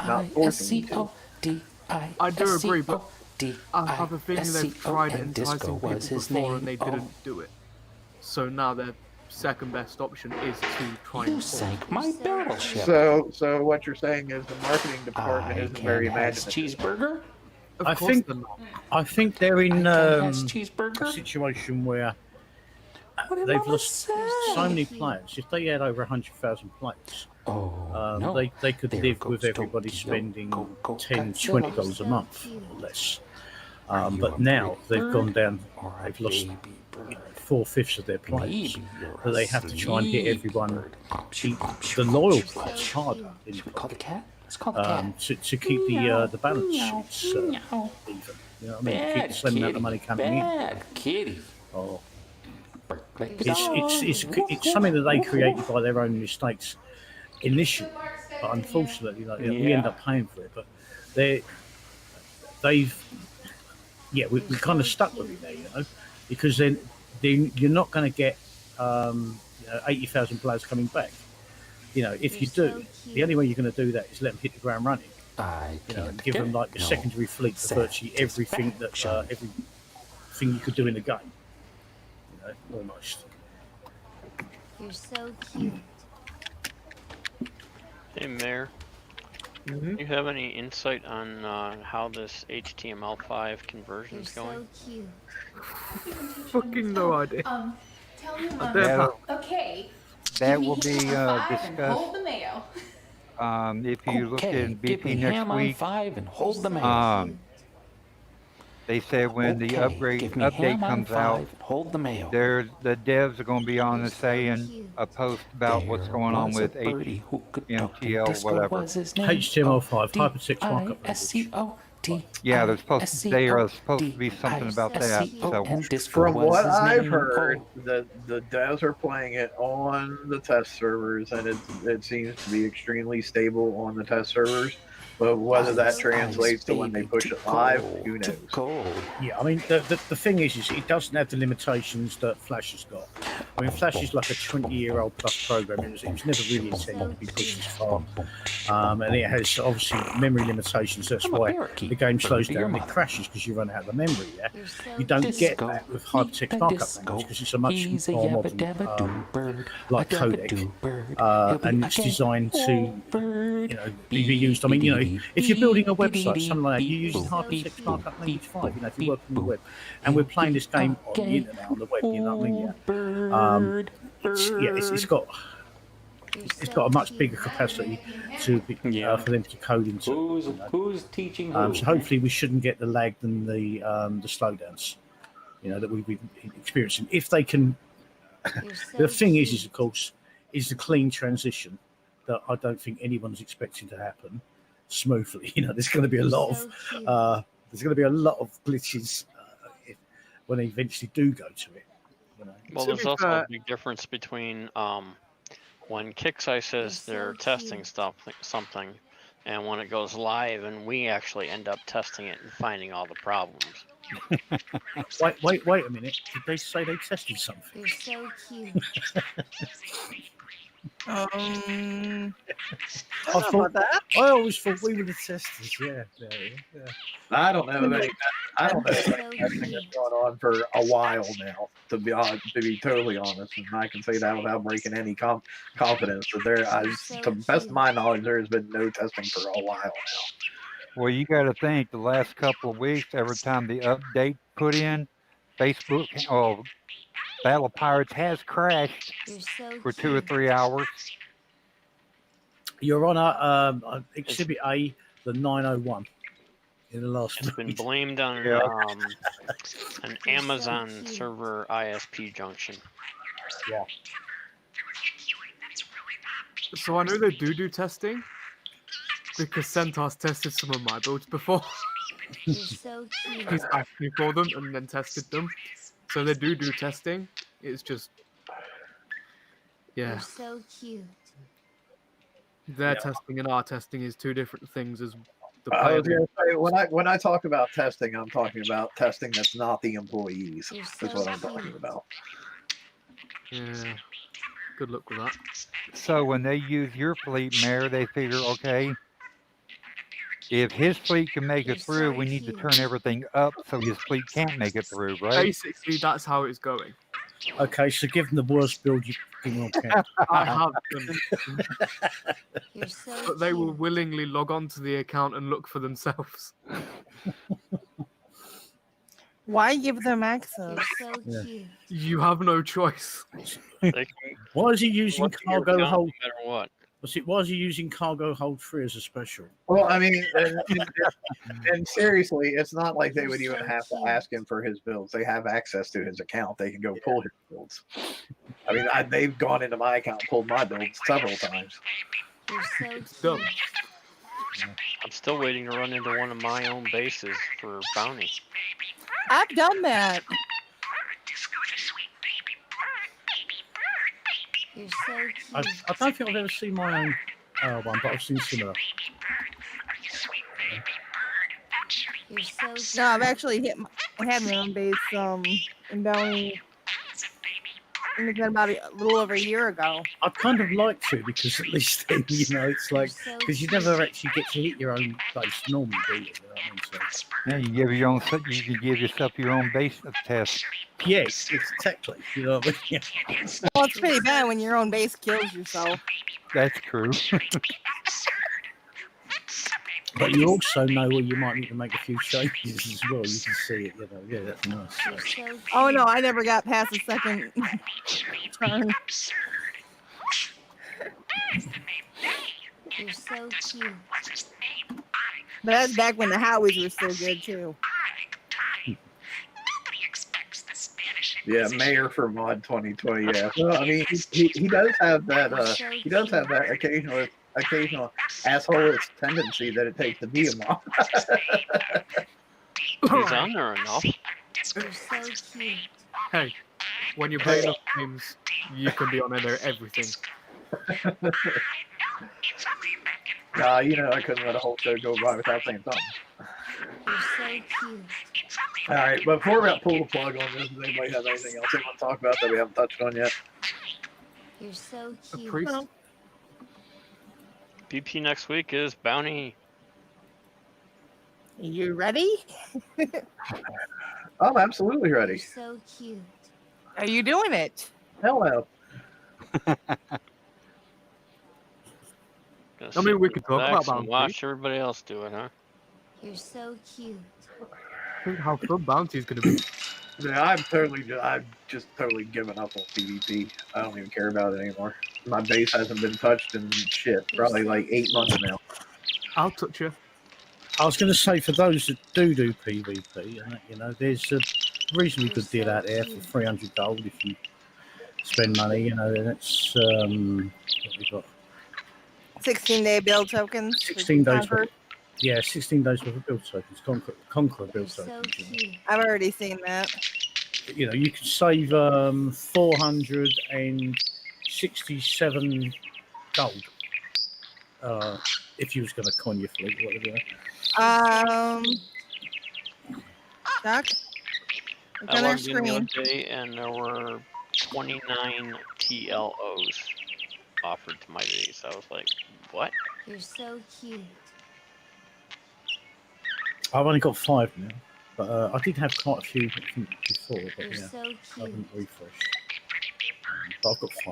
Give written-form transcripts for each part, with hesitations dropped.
not forcing you to. I do agree, but I have a feeling they've tried enticing people before and they didn't do it. So now their second best option is to try and force it. My battleship. So what you're saying is the marketing department isn't very imaginative. Cheeseburger. Of course they're not. I think they're in a cheeseburger. situation where they've lost so many players. If they had over 100,000 players, they could live with everybody spending $10-20 a month or less. But now they've gone down. They've lost 4/5 of their players, so they have to try and hit everyone, the loyal players, harder. Call the cat. Let's call the cat. To keep the balance sheets even. You know what I mean? Keep the same amount of money coming in. Kitty. Oh. It's something that they created by their own mistakes initially, but unfortunately, we end up paying for it. But we're kind of stuck with it now, because then you're not going to get 80,000 players coming back. If you do, the only way you're going to do that is let them hit the ground running. Give them like a secondary fleet for virtually everything everything you could do in the game. Almost. You're so cute. Hey, Mayor. Mm-hmm. Do you have any insight on how this HTML5 conversion is going? So cute. Fucking no idea. Tell me, okay. That will be discussed. Hold the mayo. If you look in BP next week, 5 and hold the mayo. They said when the update comes out, hold the mayo. The devs are going to be on the saying a post about what's going on with HTML, whatever. HTML5, hypertext markup. Yeah, they are supposed to be something about that. So from what I've heard, the devs are playing it on the test servers, and it seems to be extremely stable on the test servers. But whether that translates to when they push it live, who knows? Yeah, I mean, the thing is it doesn't have the limitations that Flash has got. I mean, Flash is like a 20-year-old plus program. It was never really intended to be pushed as far. And it has, obviously, memory limitations. That's why the game slows down and it crashes, because you run out of memory, yeah? You don't get that with hypertext markup language, because it's a much more modern, like codec. And it's designed to, be used. I mean, if you're building a website, something like that, you're using hypertext markup language 5. If you're working on the web, and we're playing this game on the internet, on the web, you know what I mean? It's got a much bigger capacity for them to code into. Who's teaching? So hopefully we shouldn't get the lag and the slowdowns, that we've been experiencing. If they can, the thing is of course, is the clean transition that I don't think anyone's expecting to happen smoothly. There's going to be a lot of glitches when they eventually do go to it. Well, there's also a big difference between when Kixeye says they're testing something, and when it goes live and we actually end up testing it and finding all the problems. Wait a minute. Did they say they tested something? You're so cute. I always thought we were the testers. Yeah. I don't know. I don't know. Testing has gone on for a while now. To be totally honest, and I can say that without breaking any confidence. That to the best of my knowledge, there has been no testing for a while now. Well, you got to think the last couple of weeks, every time the update put in, Facebook Battle Pirates has crashed for 2 or 3 hours. You're on Exhibit A, the 901. In the last it's been blamed on an Amazon server ISP junction. Yeah. So I know they do testing, because Centaur's tested some of my builds before. He's asked me for them and then tested them. So they do testing. It's just, You're so cute. Their testing and our testing is two different things. As the I was going to say, when I talk about testing, I'm talking about testing that's not the employees. That's what I'm talking about. Yeah. Good luck with that. So when they use your fleet, Mayor, they figure, okay, if his fleet can make You're it through, so we need to cute. turn everything up so his fleet can't make it through, right? Basically, that's how it's going. Okay, so give them the worst build you can on camp. I have them, You're so but they will cute. willingly log on to the account and look for themselves. Why give them You're access? so Yeah. cute. You have no choice. They can Why is he using look at your cargo account hold? no matter what. Why is he using cargo hold 3 as a special? Well, I mean, and seriously, it's not like they You're would even so have to cute. ask him for his builds. They have access to his account. They can go pull his builds. I mean, they've gone into my account and pulled my builds several times. You're so It's done. cute. I'm still waiting to run into one of my own bases for bounty. I've done that. You're so cute. I don't think I've ever seen my own one, but I've seen similar. You're so cute. No, I've actually had my own base in Bounty. It's been about a little over a year ago. I'd kind of like to, because at least then, it's like, You're so because you cute. never actually get to hit your own base normally, do you? You know what I mean? So, Yeah, you give your own. You can give yourself your own base test. yes, it's technically, you know what I mean? Well, it's pretty bad when your own base kills yourself. That's true. But you also know where you might need to make a few changes as well. You can see it, yeah, that's nice. You're so cute. Oh no, I never got past the second turn. You're so cute. But that's back when the Howies were still good too. Yeah, mayor for mod 2020. Yeah, well, I mean, he does have that. He does have that occasional asshole tendency that it takes to be a mod. He's on there enough. You're so cute. Hey, when you play enough games, you can be on there everything. Nah, I couldn't let a whole show go by without saying something. You're so cute. All right, but before we pull the plug on this, does anybody have anything else they want to talk about that we haven't touched on yet? You're so The cute. priest. BP next week is bounty. You ready? I'm absolutely You're ready. so cute. Are you doing it? Hell no. I mean, we could talk about bounty. Watch everybody else do it, huh? You're so cute. Think how fun bounty is going to be. Yeah, I've just totally given up on PvP. I don't even care about it anymore. My base hasn't been touched in shit, probably like 8 months now. I'll touch you. I was going to say, for those that do PvP, there's a reasonably good deal out there for 300 gold if you spend money, and it's, what we got? 16-day build tokens. 16 days Conquer. worth. Yeah, 16 days worth of build tokens. Conqueror You're build so tokens. cute. I've already seen that. You can save 467 gold if you was going to con your fleet, whatever. Doc? I Look on our logged in the screen. other day and there were 29 TLOs offered to my base. I was like, what? You're so cute. I've only got 5 now, but I did have quite a few before, but You're yeah, so I cute. haven't refreshed. But I've got 5 now.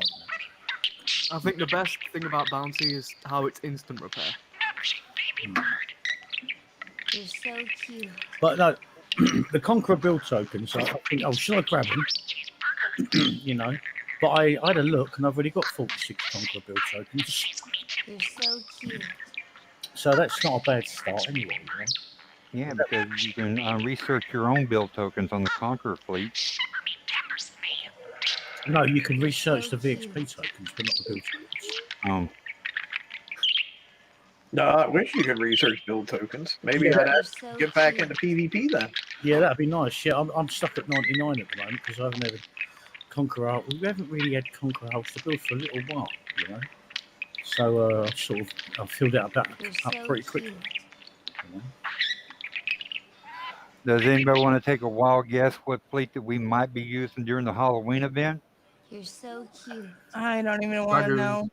I think the best thing about bounty is how it's instant repair. You're so cute. But no, the Conqueror build tokens, I think, should I grab them? But I had a look and I've already got 46 Conqueror build tokens. You're so cute. So that's not a bad start anyway, right? Yeah, because you can research your own build tokens on the Conqueror fleet. No, you can research the VXP tokens, but not the build tokens. No, I wish you could research build tokens. Maybe I'd have to get back into PvP then. Yeah, that'd be nice. Yeah, I'm stuck at 99 at the moment because I haven't had Conqueror. We haven't really had Conqueror hulls to build for a little while, So I filled out that up pretty quickly. Does anybody want to take a wild guess what fleet that we might be using during the Halloween event? You're so cute. I don't even want to Dragoon. know.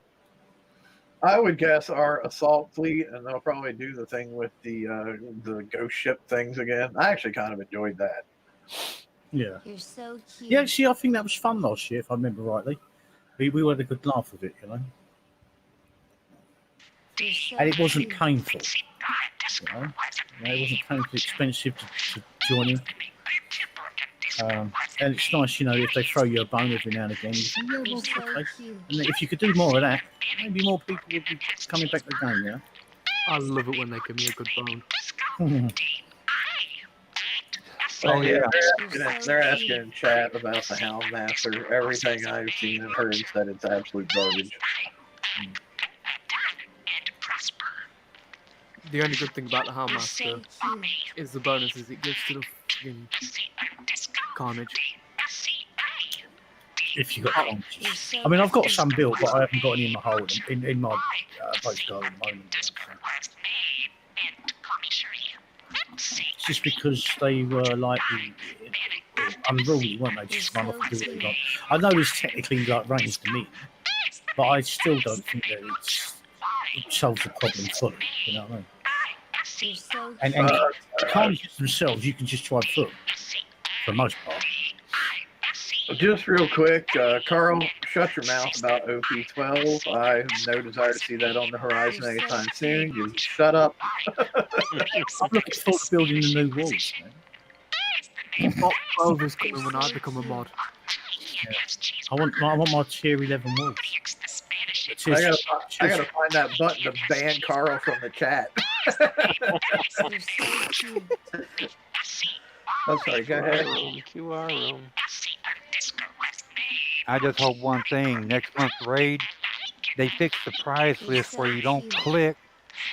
I would guess our assault fleet, and they'll probably do the thing with the ghost ship things again. I actually kind of enjoyed that. Yeah. You're so cute. Yeah, see, I think that was fun last year, if I remember rightly. We had a good laugh with it, you know. You're so And it wasn't cute. painful. You know? It wasn't painfully expensive to join in. And it's nice, you know, if they throw you a bone every now and again. You think, yeah, You're well, so okay. cute. And if you could do more of that, maybe more people would be coming back to the game, you know. I love it when they give me a good bone. Oh, yeah. They're asking in chat about the Houndmaster. Everything I've seen and heard said it's absolute garbage. The only good thing about the You're so Houndmaster cute. is the bonuses it gives to the fucking carnage. If you got You're punches. so I mean, I've got cute. some built, but I haven't got any in my hold in my postcard at the moment. So. It's just because they were like unruly, weren't they? Just run off and do what they want. I know it's technically like range to me, but I still don't think that it solves the problem fully. You know what I mean? You're so And carnages themselves, you can just try foot for the most part. Just real quick, Carl, shut your mouth about OP12. I have no desire to see that on the horizon anytime soon. You shut up. I'm looking forward to building the new walls, man. Top 12 is coming when I become a mod. Yeah. I want my tier 11 walls. I gotta find that button to ban Carl from the chat. You're so cute. I'm sorry, go ahead. QR room. I just hope one thing. Next month's raid, they fix the prize list where you don't click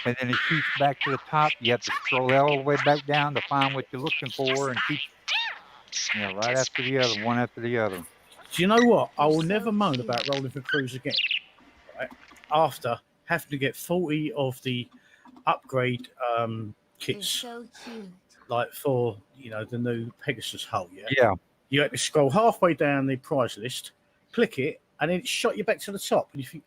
and then it shoots back to the top. You have to scroll all the way back down to find what you're looking for and keep, right after the other, one after the other. Do you know what? I will never moan about rolling for crews again. Right? After having to get 40 of the upgrade You're kits, so cute. like for the new Pegasus hull. Yeah. You had to scroll halfway down the prize list, click it, and then it shot you back to the top. And you think,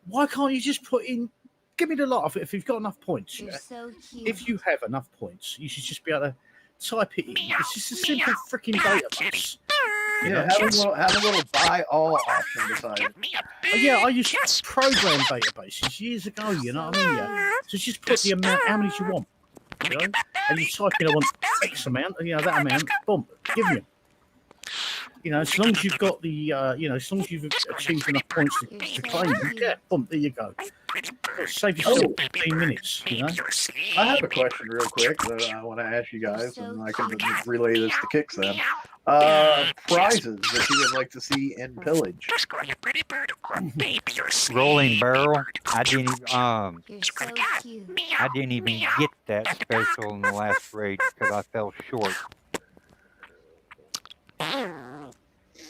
why can't you just put in? Give me the lot of it if you've got enough points. You're so cute. If you have enough points, you should just be able to type it in. It's just a simple freaking database. Yeah, have a little buy all option beside it. Yeah, I used program databases years ago, you know what I mean? Yeah. So just put the amount, how many do you want? You know? And you type in, I want X amount, that amount, boom, give me. As long as you've got the, as long as you've achieved enough points to claim them, yeah, boom, there you go. Save yourself 15 minutes, I have a question real quick that I want to ask you guys, and I can relay this to Kicks then. Prizes that you would like to see in Pillage. Rolling barrel. I didn't You're so cute. I didn't even get that special in the last raid because I fell short.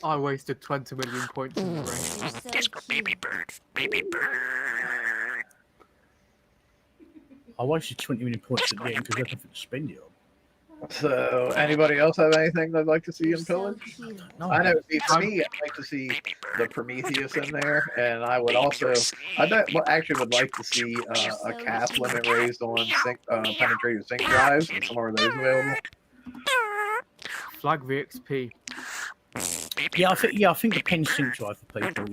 I wasted 20 million points in the race. You're so cute. I wasted 20 million points at the end because I had nothing to spend it on. So, anybody else have anything they'd like to see You're in so Pillage? cute. No, I know, for me, I'd like to see the Prometheus in there, and I would also, actually would like to see a cap limit raised on penetrative sync drives, and some more of those available. Flag VXP. Yeah, I think the pen sync drive for people,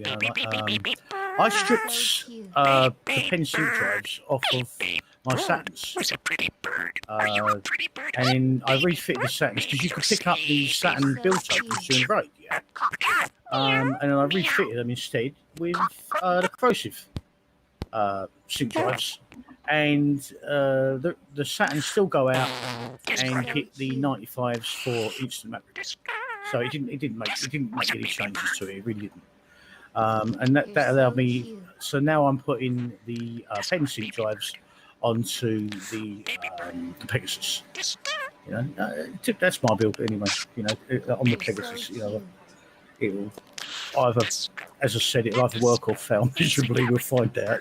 I stripped the pen sync drives off of my Saturns. And then I refitted the Saturns because you could pick up the Saturn build tokens during break, and then I refitted them instead with the corrosive sync drives. And the Saturns still go out and hit the 95s for instant map. So it didn't make any changes to it. It really didn't. And that allowed me. So now I'm putting the pen sync drives onto the Pegasus. That's my build anyway. On the Pegasus. It will either, as I said, it'll either work or fail miserably. We'll find out.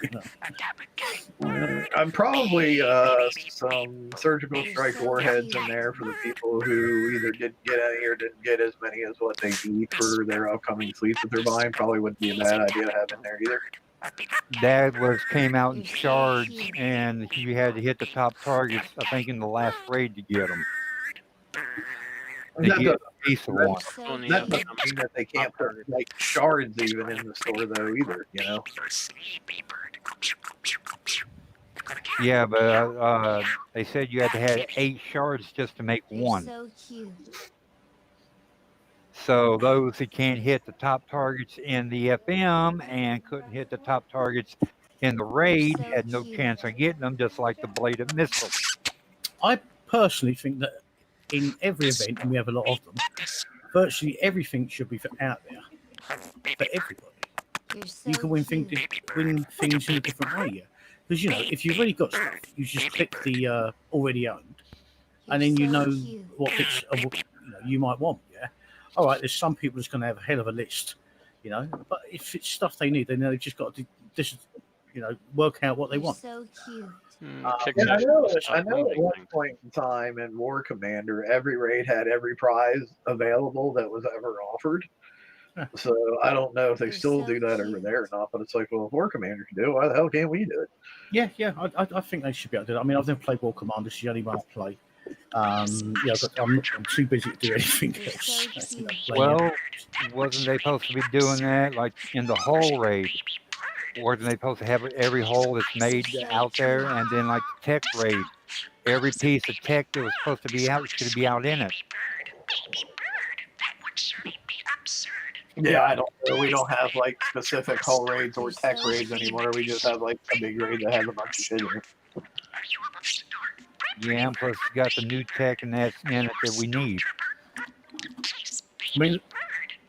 I'm probably some surgical strike warheads in there for the people who either didn't get any or didn't get as many as what they need for their upcoming fleets that they're buying. Probably wouldn't be a bad idea to have in there either. that came out in You're so shards, cute. and you had to hit the top targets. I think in the last raid to get them. They That get doesn't, a piece of that, one. So Only that cute. doesn't mean that they can't put like shards even in the store though either. You know. Yeah, but they said you had to have 8 shards just to make You're one. so cute. So those who can't hit the top targets in the FM and couldn't hit the top targets in the raid so had no cute. chance of getting them, just like the bladed missile. I personally think that in every event, and we have a lot of them, virtually everything should be out there for everybody. You're so You can win cute. things in a different way, yeah. Because if you've already got stuff, you just click the already owned, You're and then you so know cute. what bits you might want, yeah. All right, there's some people that's going to have a hell of a list, but if it's stuff they need, then they've just got to work out what they You're want. so cute. Kick And I size know, doesn't I stop know at moving one things. point in time in War Commander, every raid had every prize available that was ever offered. Huh. So I don't know if they You're still so do that over cute. there or not, but it's like, well, if War Commander can do it, why the hell can't we do it? Yeah, I think they should be able to do that. I mean, I've never played War Commander, it's the only one I play. I'm too busy to do anything You're else. so cute. Well, wasn't they supposed to be doing that like in the whole raid? Wasn't they supposed to have every hole that's made out there, and then like the tech raid, every piece of tech that was supposed to be out should be out in it? Yeah, I don't know. We don't have like specific hull raids or tech raids anymore. We just have like a big raid that has a bunch of shit in it. Yeah, and plus you got the new tech and that's in it that we need. I mean,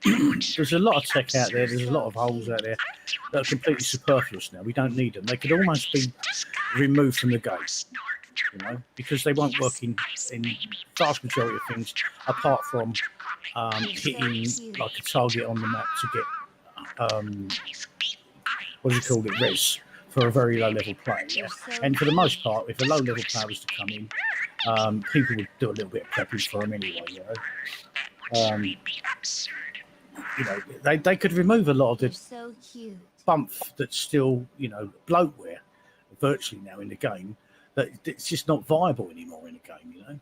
there's a lot of tech out there. There's a lot of holes out there that are completely superfluous now. We don't need them. They could almost be removed from the game, because they won't work in vast majority of things, apart from hitting like a target on the map to get what do you call it, res for a very low level player. Yeah? And for the most part, if a low level player was to come in, people would do a little bit of prepping for them anyway. They could remove a lot of You're the so cute. bump that's still, bloatware virtually now in the game, that it's just not viable anymore in the game,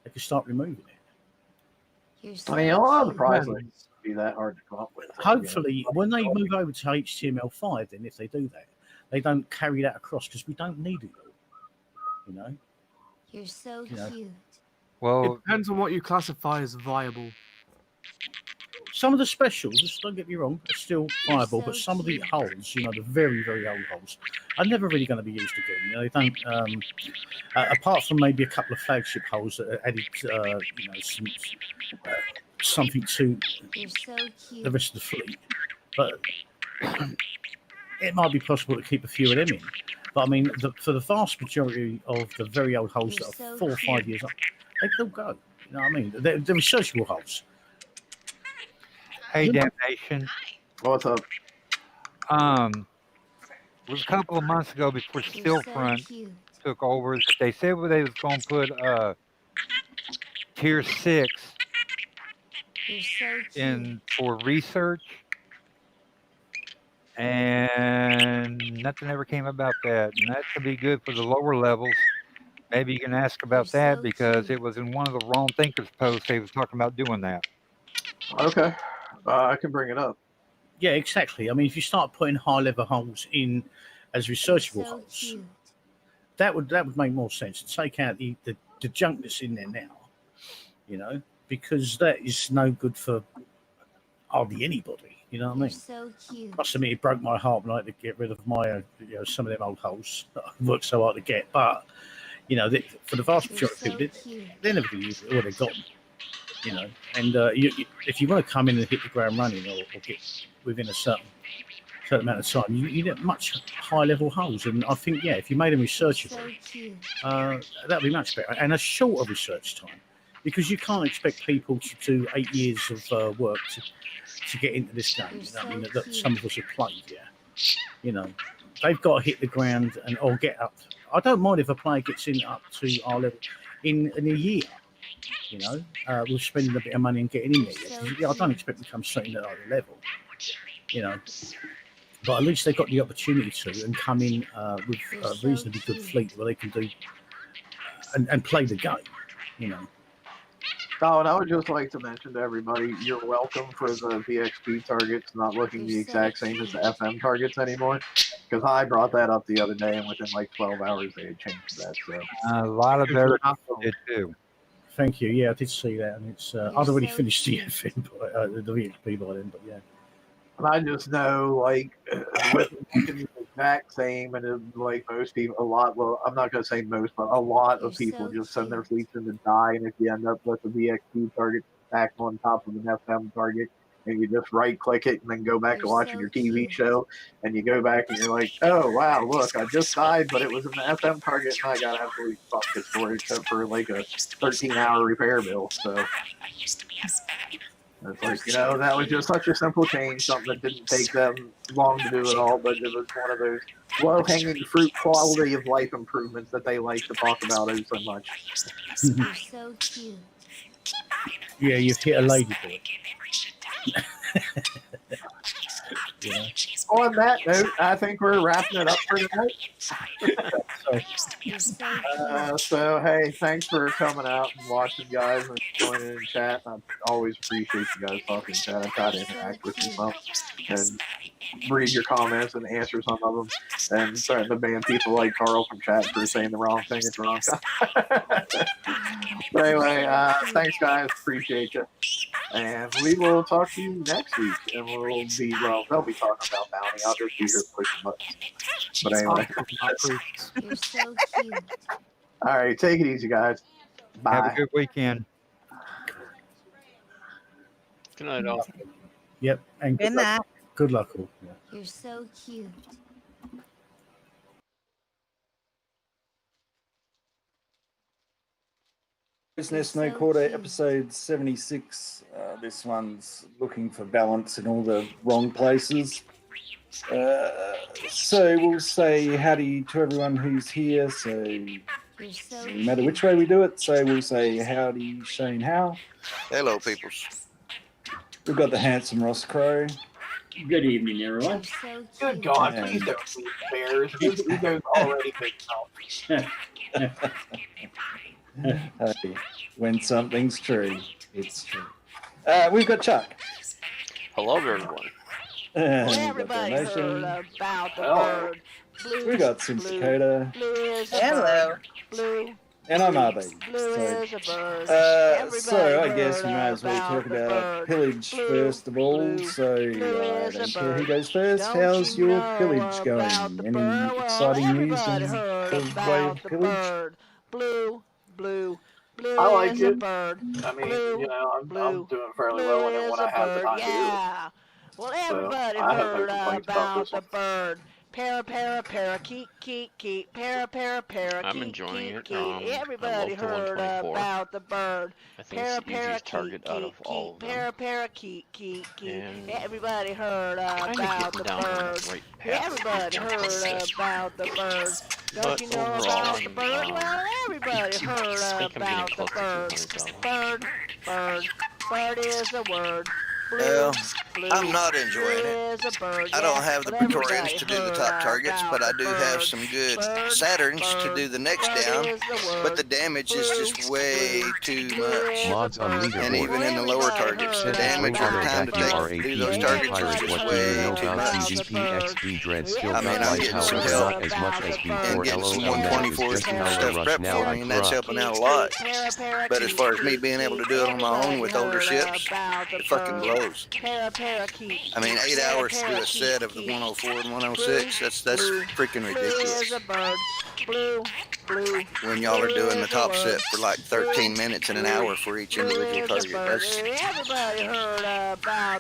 They could start removing it. You're so I mean, a lot of the cute. prize lists be that hard to come up with. Hopefully, when they move over to HTML5, then if they do that, they don't carry that across, because we don't need it all, You're so You know. cute. Well, It depends on what you classify as viable. Some of the specials, just don't get me wrong, are still viable, but so some of the cute. holes, the very, very old holes, are never really going to be used again. They don't, apart from maybe a couple of flagship holes that are added, something to You're so the cute. rest of the fleet. But it might be possible to keep a few of them in. But I mean, for the vast majority of the very old holes You're that are so 4 or 5 years old, they still go. You know what I mean? They're researchable holes. hey, Damnation. What's up? It was a couple of months ago before You're so Stillfront cute. took over that they said they was going to put tier 6 You're so cute. in for research, and nothing ever came about that. And that could be good for the lower levels. Maybe you can ask about You're that so because cute. it was in one of the Wrong Thinkers posts they was talking about doing that. Okay, I can bring it up. Yeah, exactly. I mean, if you start putting high-level holes in as You're researchable so holes, cute. that would make more sense. To take out the junk that's in there now, because that is no good for hardly anybody. You know what I You're mean? so cute. Must admit, it broke my heart when I had to get rid of my, some of them old holes that I worked so hard to get. But for the vast You're majority so of people, cute. they're never going to use it, or they're gone. And if you want to come in and hit the ground running, or get within a certain amount of time, you get much higher level holes. And I think, if you made them You're researchable, so cute. that'd be much better, and a shorter research time, because you can't expect people to do 8 years of work to get into this game. You're I mean, so that cute. some of us have played. They've got to hit the ground or get up. I don't mind if a player gets in up to our level in a year. We're spending a bit of money and getting in there. I don't expect to come straight in at our level. but at least they've got the opportunity to and come in with a reasonably good fleet where they can do and play the game, you know. Oh, and I would just like to mention to everybody, you're welcome for the VXP targets not looking the exact same as the FM targets anymore. Because I brought that up the other day, and within like 12 hours they had changed that. So A lot of better people did too. Thank you. Yeah, I did see that, and it's I'd already finished the FM, the VXP by then, but yeah. And I just know, like, with the exact same, and like most people, I'm not going to say most, but a lot of people just send their fleets in to die, and if you end up with a VXP target stacked on top of an FM target, and you just right-click it and then go back to watching your TV show, and you go back and you're like, oh, wow, look, I just died, but it was an FM target, and I got absolutely fucked it for it, except for like a 13-hour repair bill, so... It's like, that was just such a simple change, something that didn't take them long to do at all, but it was one of those low-hanging fruit quality of life improvements that they like to talk about so much. You're so cute. Yeah, you've hit a ladyboy. Yeah. On that note, I think we're wrapping it up for tonight. So, hey, thanks for coming out and watching, guys, and joining in chat. I always appreciate you guys talking in chat. I try to interact with you some and read your comments and answer some of them, and starting to ban people like Carl from chat for saying the wrong thing at the wrong time. But anyway, thanks, guys. Appreciate you. And we will talk to you next week, and they'll be talking about bounty. I'll just be here pushing buttons. But anyway. You're so cute. All right, take it easy, guys. Bye. Have a good weekend. Good night, all. Yep. And Good night. Good luck, all. Yeah. You're so cute. Business No Quarter, episode 76. This one's looking for balance in all the wrong places. So we'll say howdy to everyone who's here. So no matter which way we do it, so we'll say howdy, Shane Howe. Hello, peoples. We've got the handsome Ross Crow. Good evening, everyone. Good God, please don't please bears. His ego's already big enough. Hey, when something's true, it's true. We've got Chuck. Hello, everyone. And Well, we've got everybody Donation. heard about the bird. Blue, We got Sim Dakota. blue is a Hello. bird. Blue, And I'm RB. blue is a bird. So I guess we heard might as well about talk the about bird. pillage Blue, first of all. blue, So blue I is a don't care who bird. goes first. Don't How's you your know pillage about going? the Any bird? Well, exciting news everybody in heard the way about of the pillage? bird. Blue, blue, blue I like is a it. bird. I mean, Blue, I'm blue, doing fairly blue well in it is when a I have the bird. time to do it. Yeah. Well, everybody I have no heard complaints about about this the one. bird. Parakeet, parakeet. I'm enjoying it. Everybody I love the heard 124. about the bird. I think it's the easiest target out of all of them. Parakeet. And Everybody heard kinda about getting the down on bird. the right path. Everybody heard about the bird. Don't But you know overall, about the I'm, bird? Well, everybody I heard think I'm about getting the close to bird. 200,000. Bird is a word. Blue, Well, blue, I'm not enjoying it. blue is a bird. I don't Yeah, have the but Praetorians everybody to do the heard top targets, about but I the do have bird. some good Bird, Saturns to do the next bird down. is the word. But the damage is just way too much. Mods on leaderboard. And even in the lower targets, the damage and the time to take to do those targets is just What do you way know too about much. CDP XP Dread still I mean, got I'm life, getting some however, help not as much as and before. getting some LOL, that is 124s just and another stuff rush prepped now. for I me, and that's cry. helping out a lot. But as far as me being able to do it on my own with older ships, it fucking blows. I mean, 8 hours to do a set of the 104 and 106, that's freaking ridiculous. When y'all are doing the top set for like 13 minutes and an hour for each individual target. That's,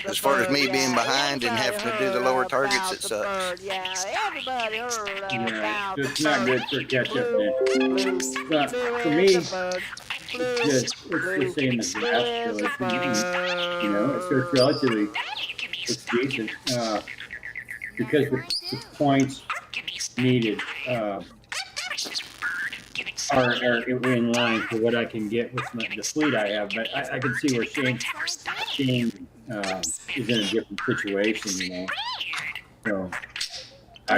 as far as me being behind and having to do the lower targets, it sucks. Yeah, everybody heard Yeah, about it's the not bird. good for catch up, man. But for me, it's just the same as last, so it's, you know, it's relatively, it's decent, because the points needed, are in line for what I can get with the fleet I have, but I can see where Shane is in a different situation, you know. So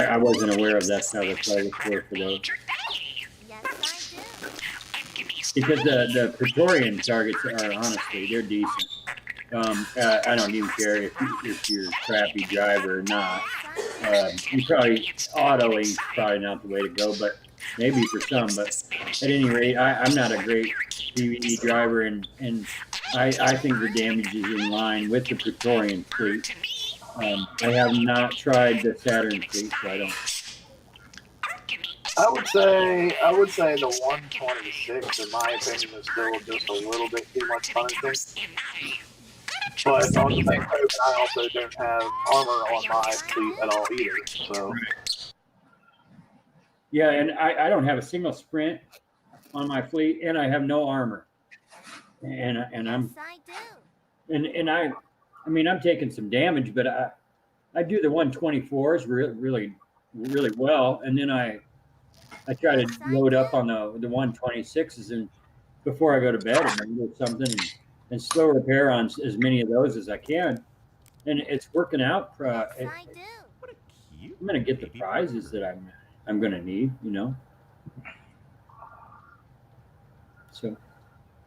I wasn't aware of that's how the playlist worked for those. Because the Praetorian targets are honestly, they're decent. I don't even care if you're a crappy driver or not. You probably autoing probably not the way to go, but maybe for some. But at any rate, I'm not a great PvE driver, and I think the damage is in line with the Praetorian fleet. I have not tried the Saturn fleet, so I don't. I would say the 126, in my opinion, is still just a little bit too much punishment. But on the same token, I also don't have armor on my fleet at all either. So Yeah, and I don't have a single sprint on my fleet, and I have no armor. And I'm and I mean I'm taking some damage, but I do the 124s really well, and then I try to load up on the 126s, and before I go to bed, and do something and slow repair on as many of those as I can, and it's working out. I'm going to get the prizes that I'm going to need, you know. So,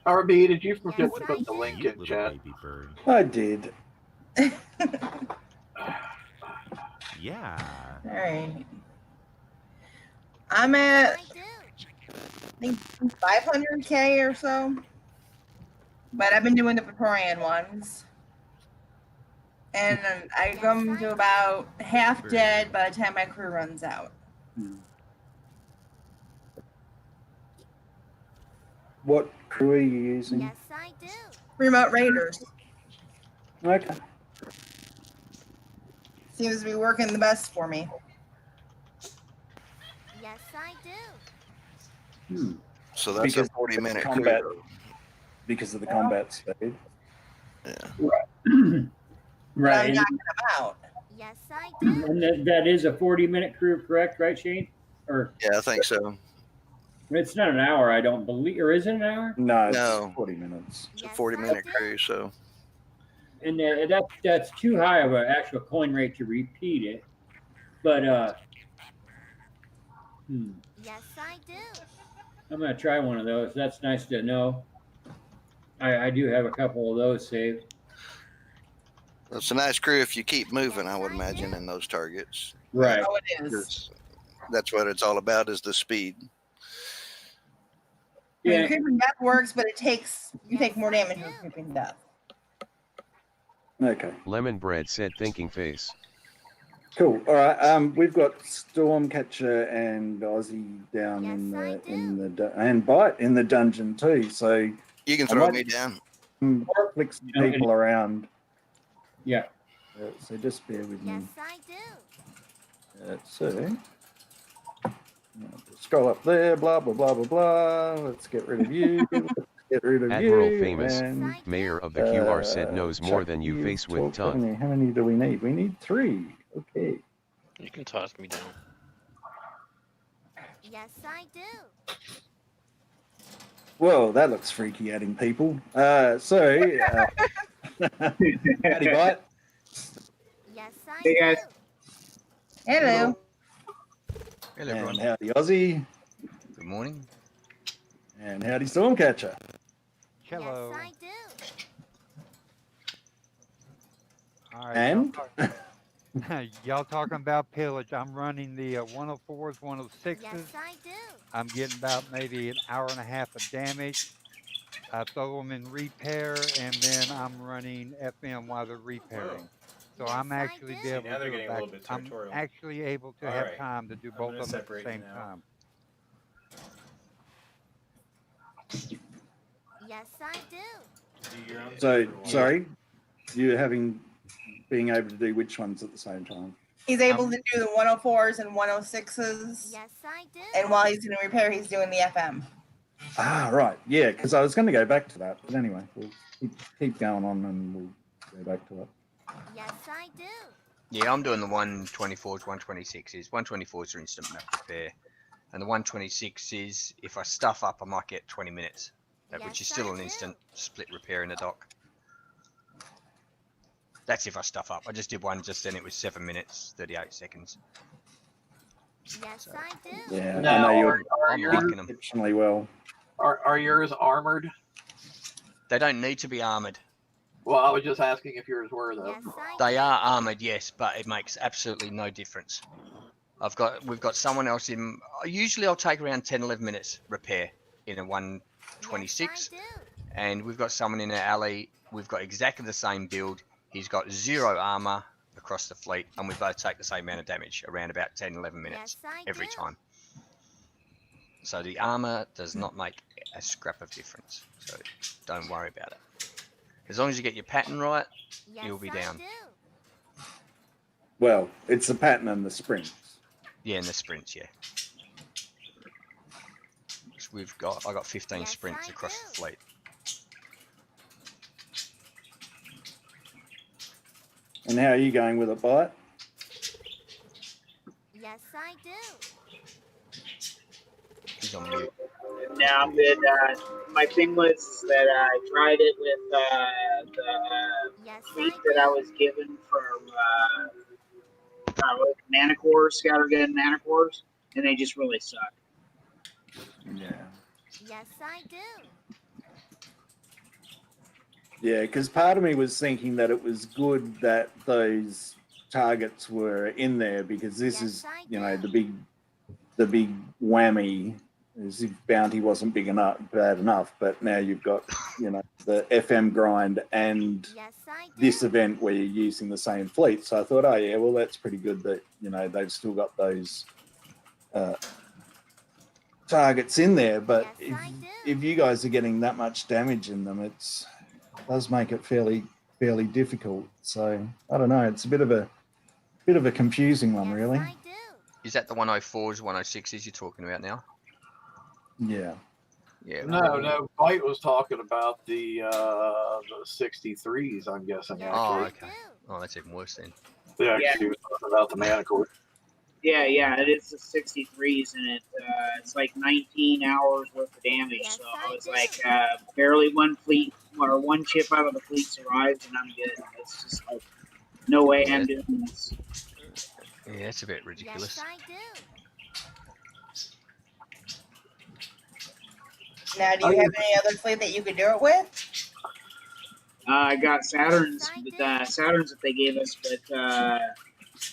RB, did you forget to put the link in chat? I did. Yeah. All right. I'm at, I think 500K or so, but I've been doing the Praetorian ones. And I come to about half dead by the time my crew runs out. What crew are you using? Yes, I do. Remote Raiders. Okay. Seems to be working the best for me. Yes, I do. So that's a 40-minute combat. crew. Because of the combat speed. Yeah. right. I'm knocking them out. Yes, I do. And that is a 40-minute crew, correct? Right, Shane? Or Yeah, I think so. it's not an hour, I don't believe, or is it an hour? No, it's No. 40 minutes. It's a 40-minute crew, so. And that's too high of an actual coin rate to repeat it. But Yes, I do. I'm gonna try one of those. That's nice to know. I do have a couple of those saved. It's a nice crew if you keep moving, I would imagine, in those targets. Right. Oh, it is. That's what it's all about, is the speed. I mean, creeping death works, but you take more damage with creeping death. Okay. Lemon Bread said thinking face. Cool. All right. We've got Stormcatcher and Ozzy down and Bite in the dungeon too. So you can throw me down. Flick some people around. Yeah. So just bear with me. Yes, I do. So scroll up there. Blah blah blah blah blah. Let's get rid of you. Get rid of Admiral you. Famous, and, mayor of the QR said knows more than you face with tongue. How many do we need? We need 3. Okay. You can toss me down. Yes, I do. Well, that looks freaky adding people. Howdy, Bite. Yes, I Hey, guys. do. Hello. Hello, And everyone. howdy, Aussie. Good morning. And howdy, Stormcatcher. Hello. Yes, I do. All right, And y'all talking about pillage. I'm running the 104s, 106s. Yes, I do. I'm getting about maybe an hour and a half of damage. I throw them in repair, and then I'm running FM while they're repairing. So Yes, I'm I actually do. be able Now to they're do getting it a back. little bit I'm territorial. actually able to All have right. time to do I'm both gonna of them at the separate same you now. time. Yes, I do. Do your own so, separate one. sorry, you're being able to do which ones at the same time? He's able to do the 104s and 106s. Yes, I do. And while he's doing repair, he's doing the FM. Ah, right. Yeah, because I was going to go back to that. But anyway, we'll keep going on and we'll go back to it. Yes, I do. Yeah, I'm doing the 124s, 126s. 124s are instant map repair. And the 126s, if I stuff up, I might get 20 minutes, which is still an instant split repair in the dock. That's if I stuff up. I just did one just then, it was 7 minutes, 38 seconds. Yes, I do. Yeah, I Now, know you're I'm liking them. exceptionally well. Are yours armored? They don't need to be armored. Well, I was just asking if yours were though. Yes, I They do. are armored, yes, but it makes absolutely no difference. We've got someone else in. Usually, I'll take around 10, 11 minutes repair in a 126, Yes, and we've got someone in our alley. We've got exactly the same build. He's got 0 armor across the fleet, and we both take the same amount of damage, around about 10, 11 minutes every time. So the armor does not make a scrap of difference. So don't worry about it. As long as you get your pattern right, you'll be down. Well, it's the pattern and the sprints. Yeah, and the sprints, yeah. I got 15 sprints across the fleet. And how are you going with it, Bite? Yes, I do. He's on mute. No, I'm good. My thing was that I tried it with the fleet that I was given from Manticores, Scattergun Manticores, and they just really suck. Yeah. Yes, I do. Yeah, because part of me was thinking that it was good that those targets were in there because this is, you know, the big whammy is if bounty wasn't bad enough, but now you've got, you know, the FM grind and this event where you're using the same fleet. So I thought, oh yeah, well that's pretty good that, you know, they've still got those targets in there. But if you guys are getting that much damage in them, does make it fairly difficult. So I don't know. It's a bit of a confusing one, really. Is that the 104s, 106s you're talking about now? Yeah. Yeah. No. Bite was talking about the 63s. I'm guessing. Actually. Oh, okay. Oh, that's even worse then. Yeah, he was talking about the Manicore. Yeah, it is the 63s, and it's like 19 hours worth of damage. So I was like, barely one chip out of the fleet survives, and I'm good. It's just like, no way I'm doing this. Yeah, it's a bit ridiculous. Yes, I do. Now, do you have any other fleet that you could do it with? I got Saturns, Saturns that they gave us, but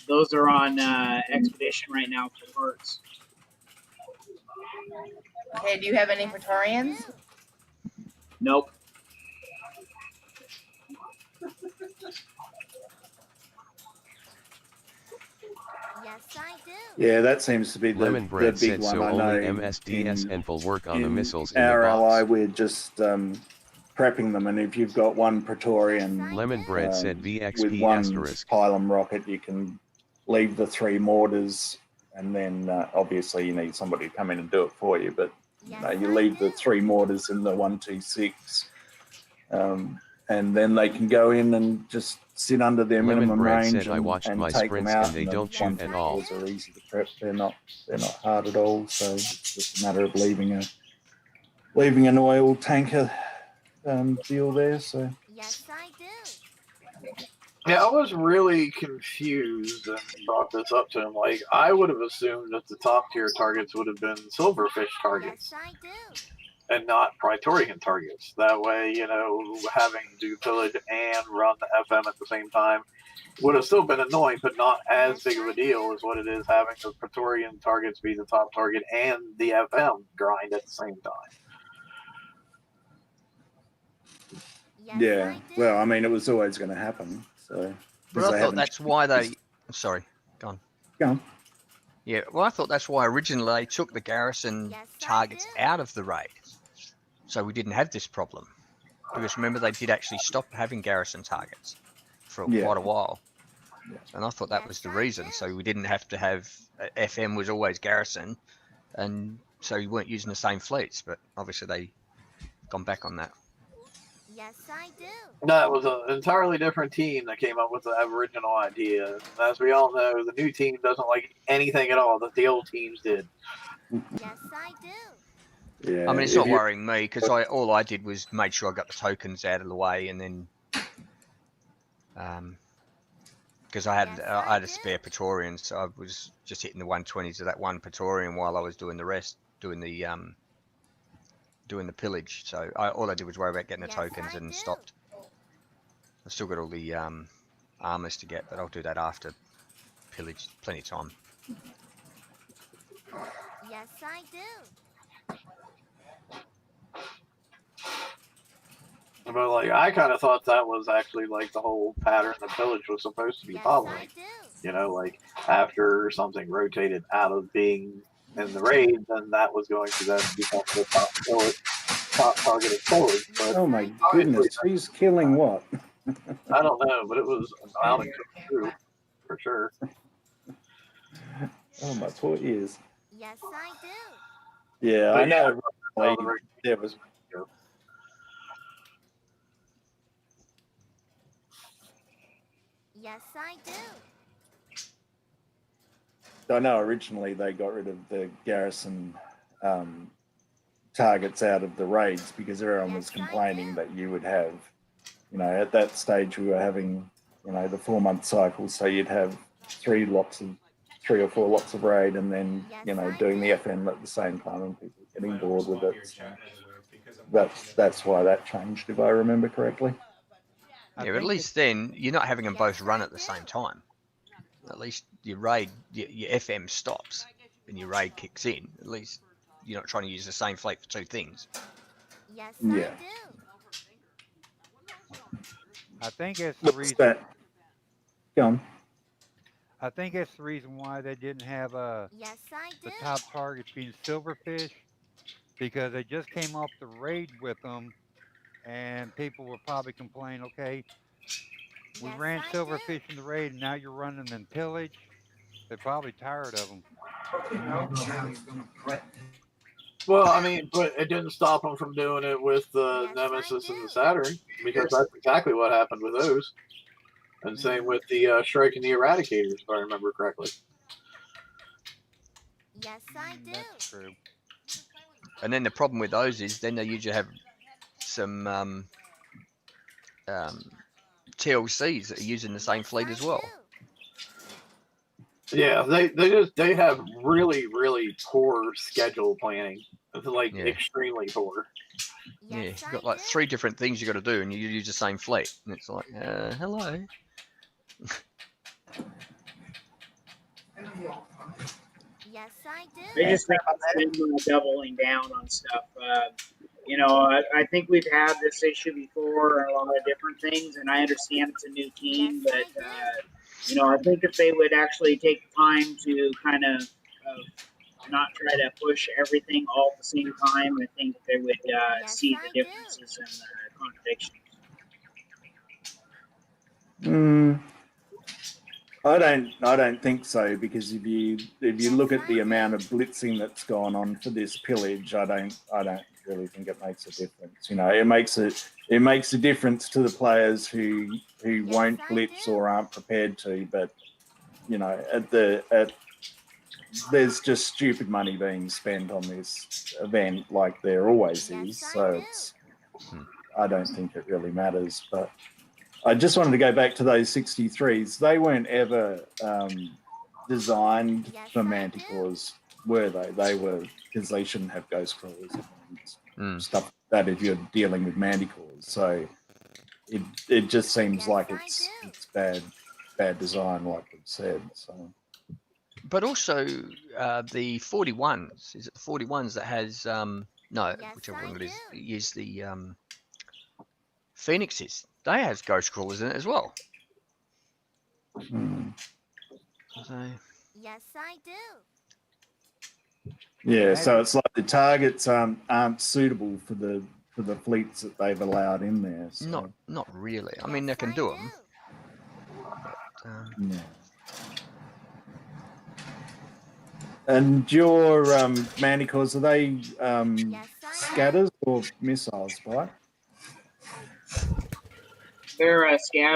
those are on expedition right now for parts. Okay, do you have any Praetorians? Nope. Yes, I do. Yeah, that seems to be the big one. Said so I only know MSDS and will work on the missiles in our the box. ally, we're just prepping them, and if you've got one Praetorian Lemon Bread said VXP with one asterisk. pylon rocket, you can leave the 3 mortars, and then obviously you need somebody to come in and do it for you. But you leave the 3 mortars in the 126, and then they can go in and just sit under their minimum range said, I watched and my take sprints them out. and they don't shoot at all. Are easy to prep. They're not hard at all. So it's just a matter of leaving an oil tanker deal there. So yes, I do. Yeah, I was really confused and brought this up to him. Like, I would have assumed that the top tier targets would have been silverfish targets. Yes, I do. And not Praetorian targets. That way, you know, having to do pillage and run the FM at the same time would have still been annoying, but not as big of a deal as what it is having the Praetorian targets be the top target and the FM grind at the same time. Yes, yeah, well, I mean, it was always going to happen. So, but I thought that's why they. Sorry, go on. Go on. Yeah, well, I thought that's why originally they took the garrison targets out of the raid, so we didn't have this problem. Because remember, they did actually stop having garrison targets for quite a while, and I thought that was the reason. So we didn't have to have FM was always garrison, and so you weren't using the same fleets. But obviously they gone back on that. Yes, I do. No, it was an entirely different team that came up with the original idea. As we all know, the new team doesn't like anything at all that the old teams did. Yes, I do. Yeah, I mean, it's not worrying me because all I did was made sure I got the tokens out of the way, and then because I had a spare Praetorian, so I was just hitting the 120s of that one Praetorian while I was doing the rest, doing the pillage. So all I did was worry about getting the tokens and stopped. I've still got all the armors to get, but I'll do that after pillage. Plenty of time. Yes, I do. But like, I kind of thought that was actually like the whole pattern the pillage was supposed to be following. You know, like after something rotated out of being in the raid, then that was going to then become the top target of pillage. But Oh my goodness, who's killing what? I don't know, but it was amounting to true for sure. Oh my poor ears. Yes, I do. Yeah, But I know. yeah, There was. Yes, I do. I know originally they got rid of the garrison targets out of the raids because everyone was complaining that you would have, you know, at that stage we were having, you know, the 4-month cycle, so you'd have 3 or 4 lots of raid, and then, you know, doing the FN at the same time, and people getting bored with it. So that's why that changed, if I remember correctly. Yeah, but at least then you're not having them both run at the same time. At least your raid, your FM stops and your raid kicks in. At least you're not trying to use the same fleet for 2 things. Yes, Yeah. I do. I think that's the reason. Go on. I think that's the reason why they didn't have Yes, I do. the top targets being silverfish, because they just came off the raid with them, and people were probably complaining, okay, we ran silverfish in the raid, and now you're running them pillage. They're probably tired of them. Well, I mean, but it didn't stop them from doing it with the Nemesis and the Saturn, because that's exactly what happened with those. And same with the Strike and the Eradicators, if I remember correctly. Yes, I do. That's true. And then the problem with those is then they usually have some TLCs that are using the same fleet as well. Yeah, they have really poor schedule planning. It's like extremely poor. Yeah, you've got like 3 different things you got to do, and you use the same fleet, and it's like, hello. Yes, I do. I just think it's them doubling down on stuff. You know, I think we've had this issue before, a lot of different things, and I understand it's a new team, but you know, I think if they would actually take the time to kind of not try to push everything all at the same time, I think they would see the differences and the contradictions. I don't think so, because if you look at the amount of blitzing that's gone on for this pillage, I don't really think it makes a difference. You know, it makes a difference to the players who won't blitz or aren't prepared to, but you know, there's just stupid money being spent on this event, like there always is. So I don't think it really matters. But I just wanted to go back to those 63s. They weren't ever designed for manticores, were they? They were, because they shouldn't have ghost crawlers and stuff like that if you're dealing with manticores. So it just seems like it's bad design, like we've said. So. But also the 41s, is it the 41s that has whichever one it is the Phoenixes. They have ghost crawlers in it as well. So. Yes, I do. Yeah, so it's like the targets aren't suitable for the fleets that they've allowed in there. So. Not really. I mean, they can do them. But, yeah. And your manticores, are they scatters or missiles, right? They're scatters.